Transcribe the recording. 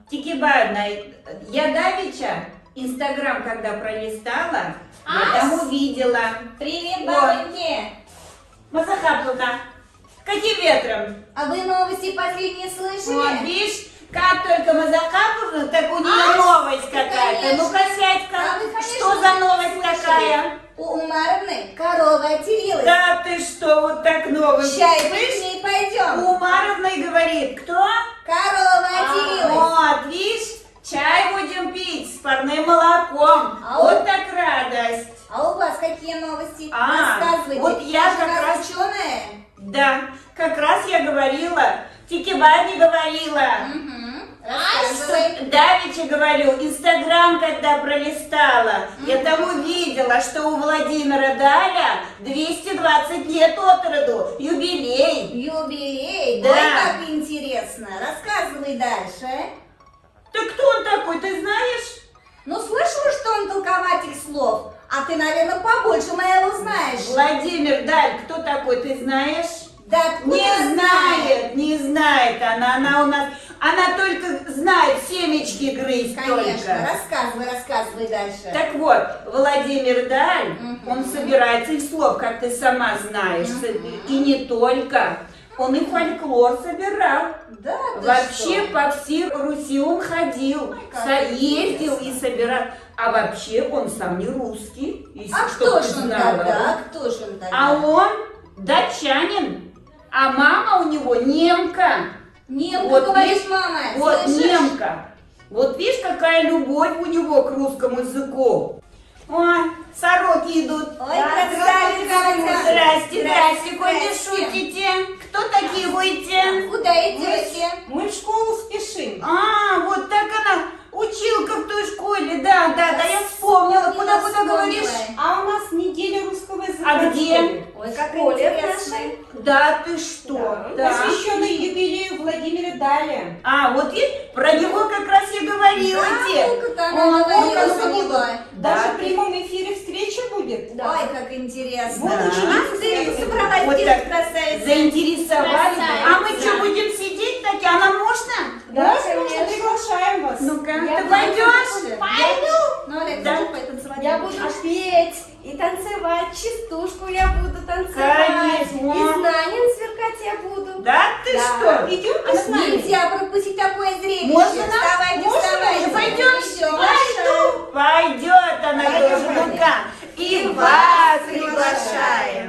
Тикибаевна, я давеча Инстаграм, когда пролистала, я там увидела. Привет, бабоньки! Мазахаплука, каким ветром? А вы новости последние Вот, слышали? видишь, как только Мазахаплука, так у нее новость какая-то. конечно. Ну-ка, сядь-ка, А вы, конечно, что за новость слышали? такая? У Умаровны корова отелилась. Да ты что, вот так новость. Чай пить Слышь, к ней пойдем. Умаровной говорит, кто? Корова отелилась. Вот, видишь, чай будем пить с парным молоком. А Вот так радость. А у вас какие новости? А, Рассказывайте. вот я же как раз- ученая. Да, как раз я говорила, Тикибани говорила. Рассказывай. Давеча говорю, Инстаграм, когда пролистала, я там увидела, что у Владимира Даля 220 лет от роду, юбилей. Юбилей. Да. Ой, как интересно. Рассказывай дальше. Так кто он такой, ты знаешь? Ну, слышала, что он толкователь слов, а ты, наверное, побольше моего знаешь. Владимир Даль, кто такой, ты знаешь? Да откуда Не она знает, не знает она у нас, она только знает семечки грызть Конечно, только. рассказывай дальше. Так вот, Владимир Даль, Мгм. он собирается из слов, как ты сама знаешь, и не только. Он и фольклор собирал. Да, ты Вообще что? по всей Руси он ходил, как ездил и интересно. собирал. А вообще он сам не русский, если А что кто ты ж он знала. тогда? Кто ж он тогда? А он датчанин, а мама у него немка. Немка, Вот говоришь, видишь, мама, Вот слышишь? немка. Вот видишь, какая любовь у него к русскому языку. Ой, сороки идут. Ой, красавица! Здрасте, здрасте, коли Здрасте. шутите. Кто такие будете? Куда идете? Мы в школу спешим. А, вот так она, училка в той школе, да, я вспомнила. Куда говоришь? А у нас неделя русского языка. А в где? школе. Ой, как школе интересно. Да, ты что? Да. Посвященный юбилею Владимира Даля. А, вот видишь, про него как раз я говорила Да, тебе. ну-ка, там Он она говорила как за будто- него. Даже Да, в прямом эфире встреча будет. Ой, как интересно. Вот ученицу Ты свою. собралась Вот делать, так красавица. заинтересовали. Красавица. А мы что, будем сидеть таки? А нам можно? Да, конечно. конечно, приглашаем вас. Ну-ка, Я ты буду пойдешь? Пойду. Ну, Олег, Да. хочу потанцевать. Я буду петь и танцевать, частушку я буду танцевать, Конечно. и знанием сверкать я буду. Да ты Да. что? Идем с нами. Нельзя пропустить такое зрелище. Можно нам? Вставайте, Можно? вставайте. Пойдем? Пойдем. Пойдет она Пойдем, тоже. пойдем. Ну-ка, и вас приглашаем.